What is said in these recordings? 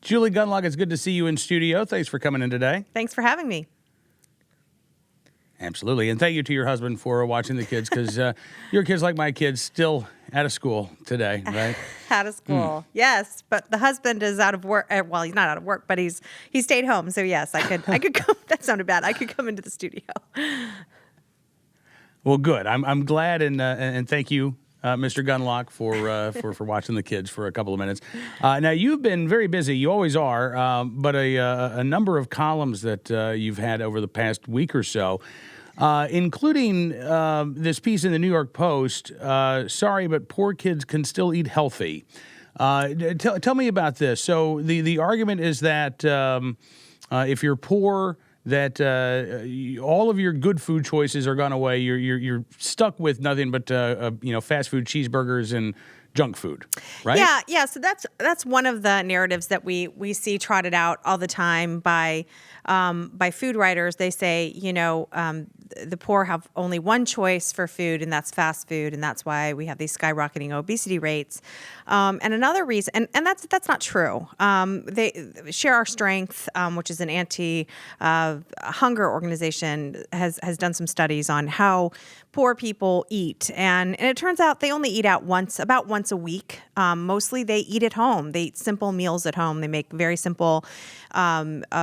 Julie Gunlock, it's good to see you in studio. Thanks for coming in today. Thanks for having me. Absolutely. And thank you to your husband for watching the kids, because your kids, like my kids, still out of school today, right? Out of school, yes. But the husband is out of work. Well, he's not out of work, but he stayed home. So yes, I could come. That sounded bad. I could come into the studio. Well, good. I'm glad, and thank you, Mr. Gunlock, for watching the kids for a couple of minutes. Now, you've been very busy. You always are, but a number of columns that you've had over the past week or so, including this piece in the New York Post, sorry, but poor kids can still eat healthy. Tell me about this. So the argument is that if you're poor, that all of your good food choices are gone away. You're stuck with nothing but fast food, cheeseburgers, and junk food, right? Yeah. So that's one of the narratives that we see trotted out all the time by food writers. They say, the poor have only one choice for food, and that's fast food, and that's why we have these skyrocketing obesity rates. And another reason, and that's not true. They Share Our Strength, which is an anti-hunger organization, has done some studies on how poor people eat, and it turns out they only eat out about once a week. Mostly they eat at home. They eat simple meals at home. They make very simple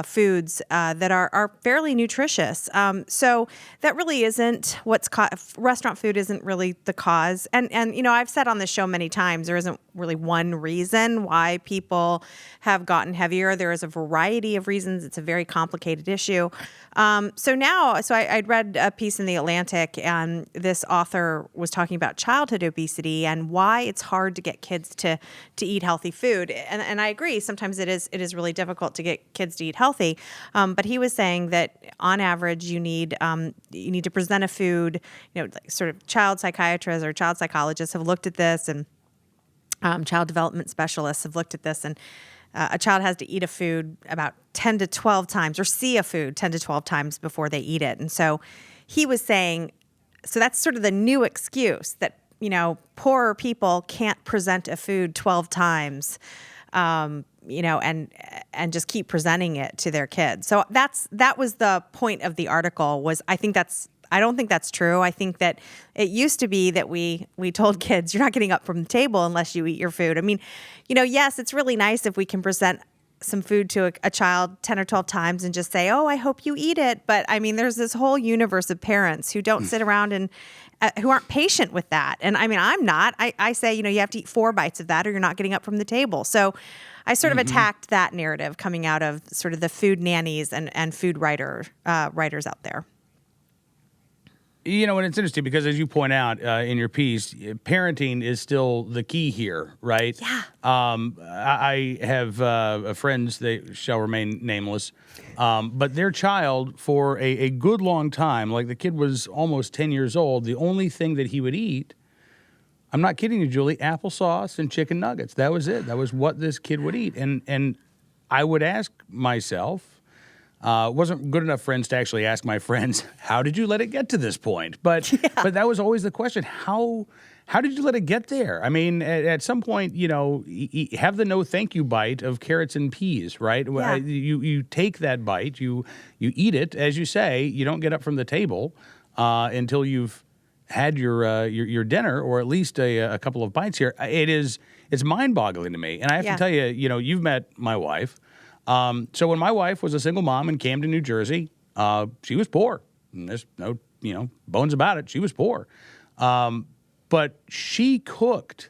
foods that are fairly nutritious. So that really isn't restaurant food isn't really the cause. And I've said on this show many times, there isn't really one reason why people have gotten heavier. There is a variety of reasons. It's a very complicated issue. So I'd read a piece in The Atlantic, and this author was talking about childhood obesity and why it's hard to get kids to eat healthy food. And I agree. Sometimes it is really difficult to get kids to eat healthy. But he was saying that on average, you need to present a food. Sort of child psychiatrists or child psychologists have looked at this, and child development specialists have looked at this, and a child has to eat a food about 10 to 12 times, or see a food 10 to 12 times before they eat it. And so he was saying, so that's sort of the new excuse that, poorer people can't present a food 12 times, and just keep presenting it to their kids. So that was the point of the article. I don't think that's true. I think that it used to be that we told kids, you're not getting up from the table unless you eat your food. I mean, yes, it's really nice if we can present some food to a child 10 or 12 times and just say, oh, I hope you eat it. But I mean, there's this whole universe of parents who don't sit around and who aren't patient with that. And I mean, I'm not. I say, you have to eat 4 bites of that or you're not getting up from the table. So I sort of attacked that narrative coming out of sort of the food nannies and food writers out there. And it's interesting because, as you point out in your piece, parenting is still the key here, right? Yeah. I have friends, they shall remain nameless, but their child, for a good long time, like the kid was almost 10 years old, the only thing that he would eat, I'm not kidding you, Julie, applesauce and chicken nuggets. That was it. That was what this kid would eat. And I would ask myself, wasn't good enough friends to actually ask my friends, how did you let it get to this point? But that was always the question. How did you let it get there? I mean, at some point, have the no thank you bite of carrots and peas, right? Yeah. You take that bite, you eat it, as you say, you don't get up from the table until you've had your dinner, or at least a couple of bites here. It's mind-boggling to me. And I have to tell you, you've met my wife. So when my wife was a single mom in Camden, New Jersey, she was poor. And there's no, bones about it. She was poor. But she cooked,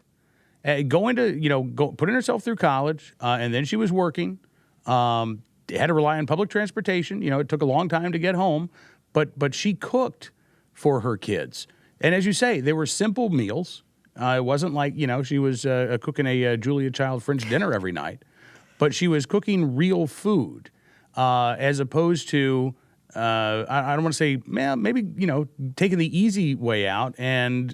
putting herself through college, and then she was working, had to rely on public transportation. It took a long time to get home, but she cooked for her kids. And as you say, they were simple meals. It wasn't like, she was cooking a Julia Child French dinner every night. But she was cooking real food, as opposed to, I don't want to say, maybe, taking the easy way out and,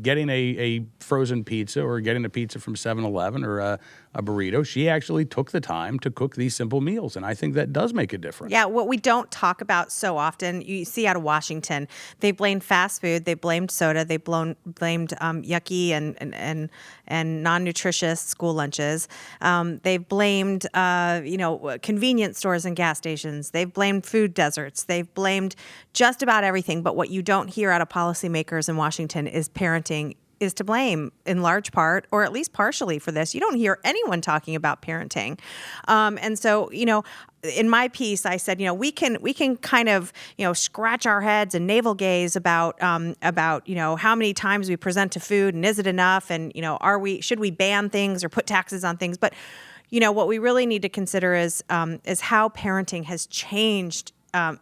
getting a frozen pizza or getting a pizza from 7-Eleven or a burrito. She actually took the time to cook these simple meals, and I think that does make a difference. Yeah, what we don't talk about so often, you see out of Washington, they blamed fast food, they blamed soda, they blamed yucky and non-nutritious school lunches. They've blamed convenience stores and gas stations. They've blamed food deserts. They've blamed just about everything. But what you don't hear out of policymakers in Washington is parenting is to blame in large part, or at least partially, for this. You don't hear anyone talking about parenting. And so, in my piece, I said, we can kind of, scratch our heads and navel gaze about how many times we present to food and is it enough? And, should we ban things or put taxes on things? But, what we really need to consider is how parenting has changed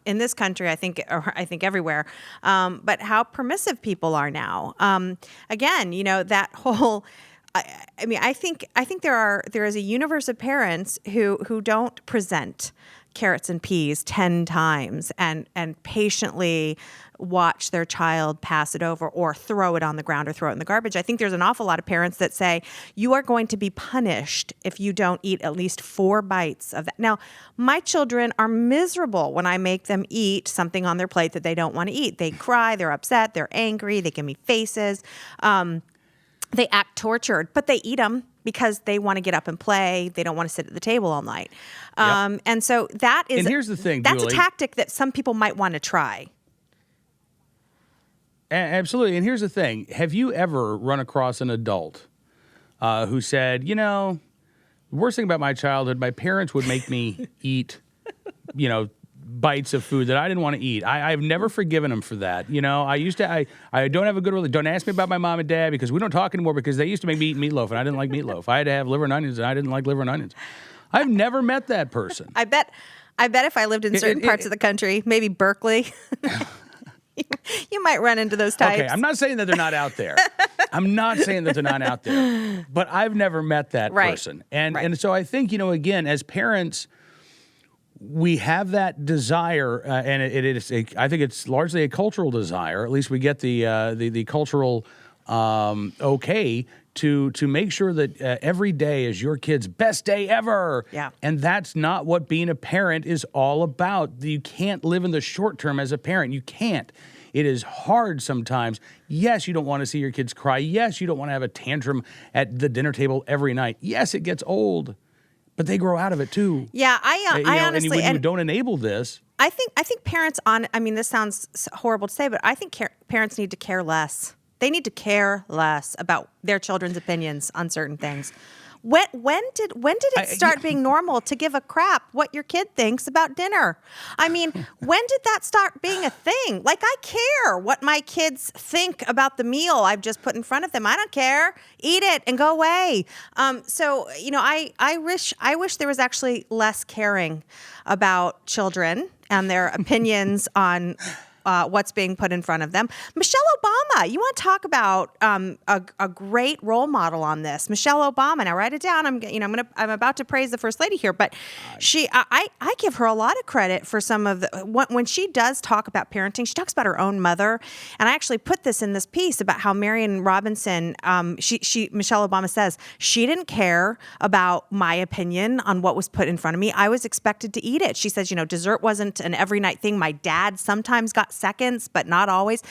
in this country, I think everywhere, but how permissive people are now. Again, that whole. I think there is a universe of parents who don't present carrots and peas 10 times and patiently watch their child pass it over or throw it on the ground or throw it in the garbage. I think there's an awful lot of parents that say, you are going to be punished if you don't eat at least 4 bites of that. Now, my children are miserable when I make them eat something on their plate that they don't want to eat. They cry, they're upset, they're angry, they give me faces. They act tortured, but they eat them because they want to get up and play. They don't want to sit at the table all night. Yep. And so that is, and here's the thing, that's Julie. a tactic that some people might want to try. Absolutely. And here's the thing. Have you ever run across an adult who said, the worst thing about my childhood, my parents would make me eat, bites of food that I didn't want to eat. I've never forgiven them for that. I don't have a good relationship. Don't ask me about my mom and dad because we don't talk anymore because they used to make me eat meatloaf and I didn't like meatloaf. I had to have liver and onions and I didn't like liver and onions. I've never met that person. I bet if I lived in certain parts of the country, maybe Berkeley, you might run into those types. Okay, I'm not saying that they're not out there. I'm not saying that they're not out there. But I've never met that person. And so I think, again, as parents, we have that desire, and I think it's largely a cultural desire. At least we get the cultural okay to make sure that every day is your kid's best day ever. Yeah. And that's not what being a parent is all about. You can't live in the short term as a parent. You can't. It is hard sometimes. Yes, you don't want to see your kids cry. Yes, you don't want to have a tantrum at the dinner table every night. Yes, it gets old. But they grow out of it too. Yeah, I honestly, and when you don't enable this, I think parents this sounds horrible to say, but I think parents need to care less. They need to care less about their children's opinions on certain things. When did it start being normal to give a crap what your kid thinks about dinner? When did that start being a thing? Like, I care what my kids think about the meal I've just put in front of them. I don't care. Eat it and go away. I wish there was actually less caring about children and their opinions on what's being put in front of them. Michelle Obama, you want to talk about a great role model on this? Michelle Obama. Now write it down. I'm about to praise the First Lady here, but I give her a lot of credit for some of the when she does talk about parenting. She talks about her own mother, and I actually put this in this piece about how Marion Robinson. Michelle Obama says she didn't care about my opinion on what was put in front of me. I was expected to eat it. She says, dessert wasn't an every night thing. My dad sometimes got seconds, but not always.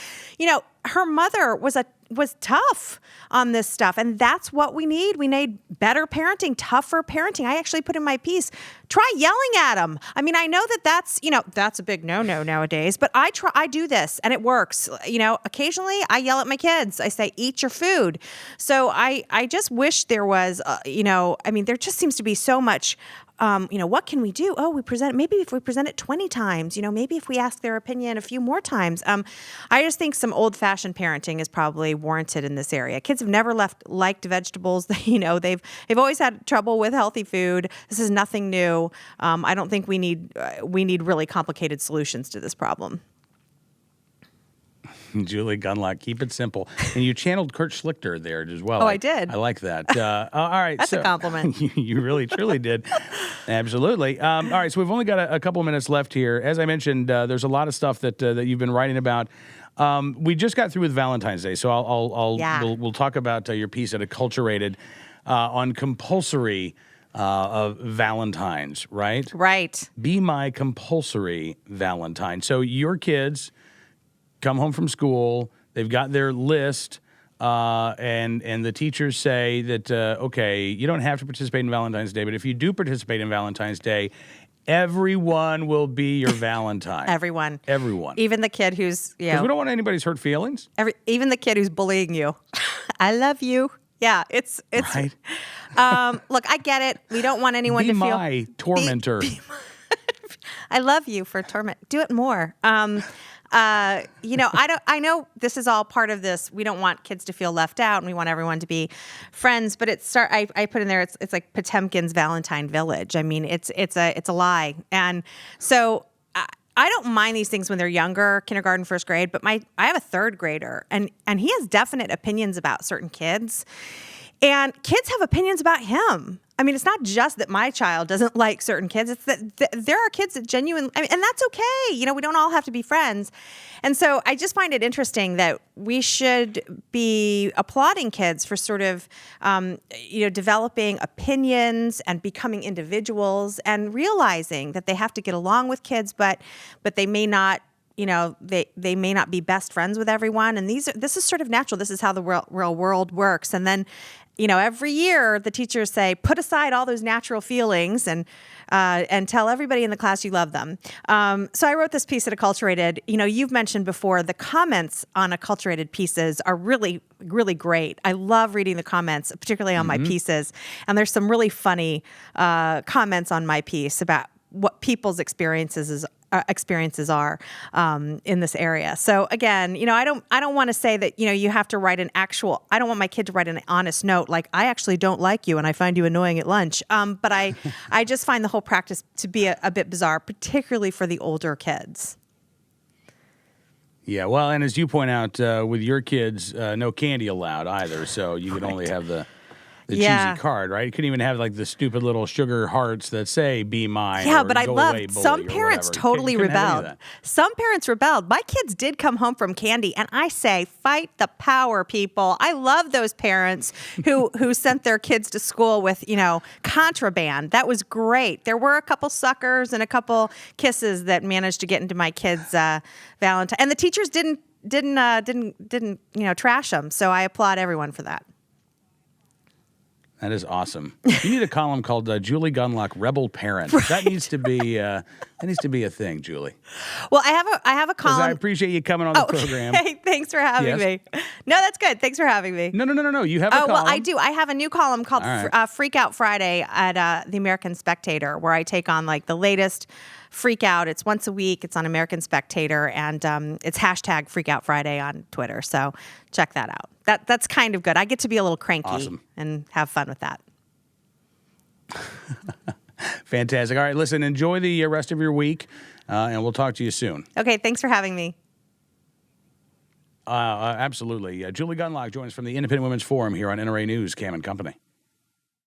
Her mother was tough on this stuff, and that's what we need. We need better parenting, tougher parenting. I actually put in my piece, try yelling at them. I know that's a big no-no nowadays, but I do this and it works. Occasionally I yell at my kids. I say, eat your food. So I just wish there was, there just seems to be so much. What can we do? Oh, maybe if we present it 20 times, maybe if we ask their opinion a few more times. I just think some old-fashioned parenting is probably warranted in this area. Kids have never liked vegetables. They've always had trouble with healthy food. This is nothing new. I don't think we need really complicated solutions to this problem. Julie Gunlock, keep it simple. And you channeled Kurt Schlichter there as well. Oh, I did. I like that. All right. That's a compliment. You really, truly did. Absolutely. All right. So we've only got a couple minutes left here. As I mentioned, there's a lot of stuff that you've been writing about. We just got through with Valentine's Day, so we'll talk about your piece at Acculturated. on compulsory Valentines, right? Right. Be my compulsory Valentine. So your kids come home from school, they've got their list, and the teachers say that, okay, you don't have to participate in Valentine's Day, but if you do participate in Valentine's Day, everyone will be your Valentine. Everyone. Everyone. Even the kid who's, Because we don't want anybody's hurt feelings. even the kid who's bullying you. I love you. Yeah, it's Right. Look, I get it. We don't want anyone Be to feel my tormentor. I love you for torment. Do it more. I know this is all part of this. We don't want kids to feel left out, and we want everyone to be friends. But I put in there. It's like Potemkin's Valentine Village. I mean, it's a lie. And so I don't mind these things when they're younger, kindergarten, first grade. But I have a third grader, and he has definite opinions about certain kids, and kids have opinions about him. I mean, it's not just that my child doesn't like certain kids. It's that there are kids that genuinely, and that's okay. We don't all have to be friends. And so I just find it interesting that we should be applauding kids for sort of, developing opinions and becoming individuals and realizing that they have to get along with kids, but they may not. They may not be best friends with everyone, and this is sort of natural. This is how the real world works. And then, every year the teachers say, put aside all those natural feelings and tell everybody in the class you love them. So I wrote this piece at Acculturated. You've mentioned before the comments on Acculturated pieces are really, really great. I love reading the comments, particularly on my pieces. And there's some really funny comments on my piece about what people's experiences are in this area. So again, I don't want to say that you have to write an actual. I don't want my kid to write an honest note like I actually don't like you and I find you annoying at lunch. But I just find the whole practice to be a bit bizarre, particularly for the older kids. Yeah, well, and as you point out, with your kids, no candy allowed either. So you could only have the cheesy card, right? You couldn't even have like the stupid little sugar hearts that say "Be mine." Yeah, or but I "Go love away, bully," some or parents whatever. totally Couldn't have any of rebelled. that. Some parents rebelled. My kids did come home from candy, and I say, fight the power, people. I love those parents who sent their kids to school with contraband. That was great. There were a couple suckers and a couple kisses that managed to get into my kids' Valentine, and the teachers didn't trash them. So I applaud everyone for that. That is awesome. You need a column called Julie Gunlock, Rebel Parent. Right. That needs to be a thing, Julie. Well, I have a column. I appreciate you coming on the program. Hey, thanks for having me. No, that's good. Thanks for having me. No. You have a column. Well, I do. I have a new column called Freak Out Friday at the American Spectator, where I take on like the latest freak out. It's once a week. It's on American Spectator, and it's hashtag Freak Out Friday on Twitter. So check that out. That's kind of good. I get to be a little cranky and have fun with that. Fantastic. All right, listen, enjoy the rest of your week, and we'll talk to you soon. Okay, thanks for having me. Absolutely. Julie Gunlock joins us from the Independent Women's Forum here on NRA News, Cam and Company.